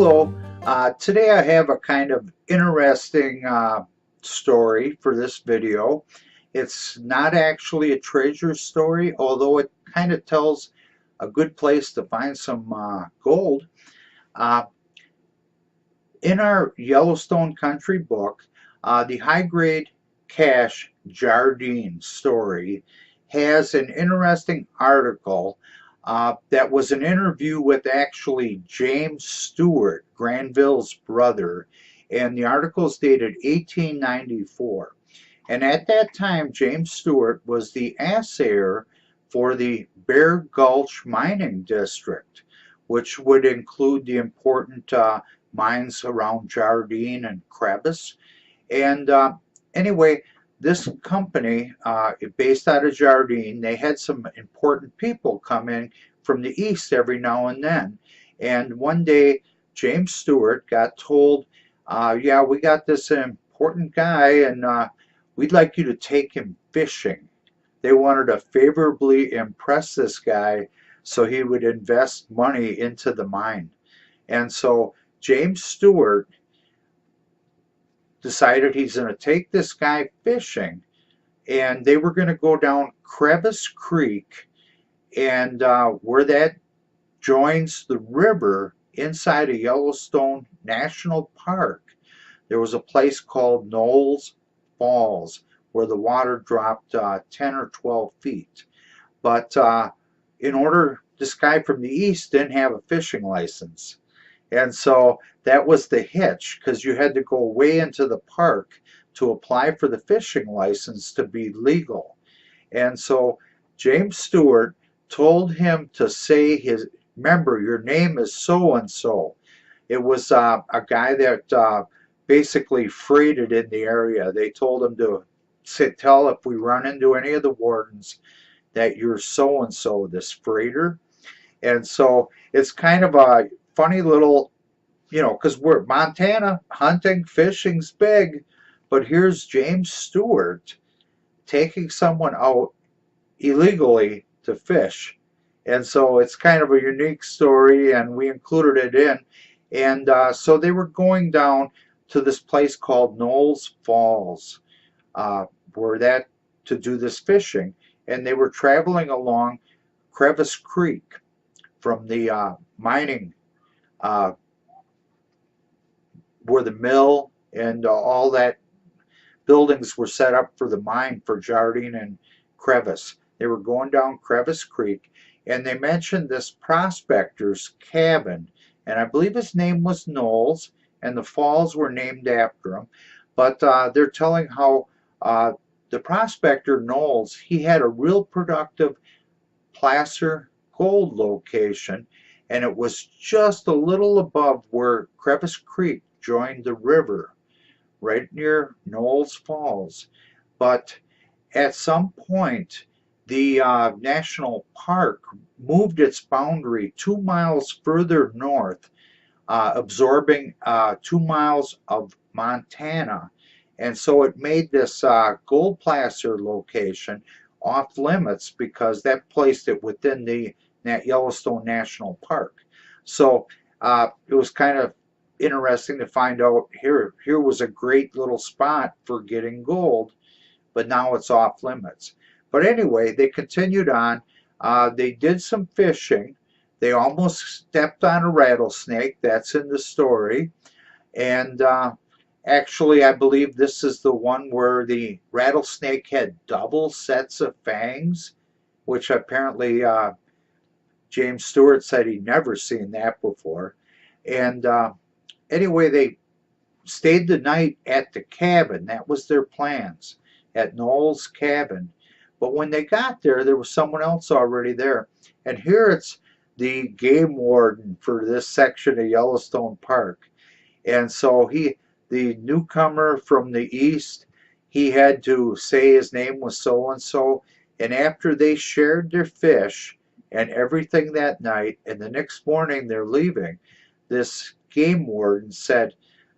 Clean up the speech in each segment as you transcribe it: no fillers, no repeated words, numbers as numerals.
Hello, today I have a kind of interesting story for this video. It's not actually a treasure story, although it kind of tells a good place to find some gold. Uh, in our Yellowstone Country book, the high-grade cache Jardine story has an interesting article that was an interview with actually James Stewart, Granville's brother, and the article is dated 1894. And at that time, James Stewart was the assayer for the Bear Gulch Mining District, which would include the important mines around Jardine and Crevice. And anyway, this company, based out of Jardine, they had some important people come in from the east every now and then. And one day, James Stewart got told, yeah, we got this important guy, and we'd like you to take him fishing. They wanted to favorably impress this guy so he would invest money into the mine. And so James Stewart decided he's going to take this guy fishing, and they were going to go down Crevice Creek, and where that joins the river inside of Yellowstone National Park, there was a place called Knowles Falls where the water dropped 10 or 12 feet. But in order, this guy from the east didn't have a fishing license. And so that was the hitch, because you had to go way into the park to apply for the fishing license to be legal. And so James Stewart told him to say remember, your name is so-and-so. It was a guy that basically freighted in the area. They told him to tell if we run into any of the wardens that you're so-and-so, this freighter. And so it's kind of a funny little, because we're Montana, hunting, fishing's big, but here's James Stewart taking someone out illegally to fish. And so it's kind of a unique story, and we included it in. And so they were going down to this place called Knowles Falls, to do this fishing. And they were traveling along Crevice Creek from the mining, where the mill and all that buildings were set up for the mine for Jardine and Crevice. They were going down Crevice Creek, and they mentioned this prospector's cabin, and I believe his name was Knowles, and the falls were named after him. But they're telling how the prospector Knowles, he had a real productive placer gold location, and it was just a little above where Crevice Creek joined the river, right near Knowles Falls. But at some point, the national park moved its boundary 2 miles further north, absorbing 2 miles of Montana. And so it made this gold placer location off limits, because that placed it within the Yellowstone National Park. So it was kind of interesting to find out here was a great little spot for getting gold, but now it's off limits. But anyway, they continued on. They did some fishing. They almost stepped on a rattlesnake. That's in the story. And actually, I believe this is the one where the rattlesnake had double sets of fangs, which apparently James Stewart said he'd never seen that before. And anyway, they stayed the night at the cabin. That was their plans, at Knowles' cabin. But when they got there, there was someone else already there. And here it's the game warden for this section of Yellowstone Park. And so the newcomer from the east, he had to say his name was so-and-so. And after they shared their fish and everything that night, and the next morning they're leaving, this game warden said,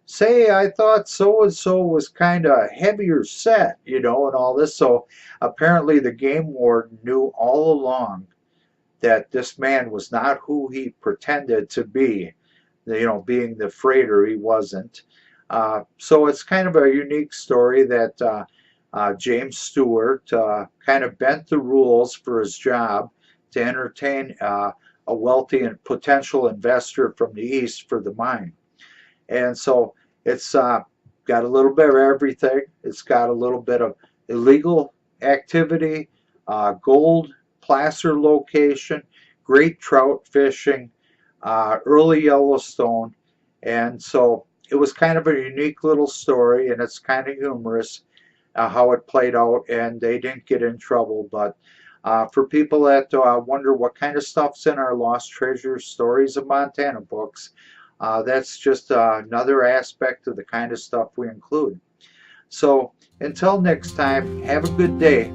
say, I thought so-and-so was kind of heavier set, and all this. So apparently the game warden knew all along that this man was not who he pretended to be. being the freighter, he wasn't. So it's kind of a unique story that James Stewart kind of bent the rules for his job to entertain a wealthy and potential investor from the East for the mine. And so it's got a little bit of everything. It's got a little bit of illegal activity, gold placer location, great trout fishing, early Yellowstone. And so it was kind of a unique little story, and it's kind of humorous how it played out, and they didn't get in trouble. But for people that wonder what kind of stuff's in our Lost Treasures Stories of Montana books, that's just another aspect of the kind of stuff we include. So until next time, have a good day.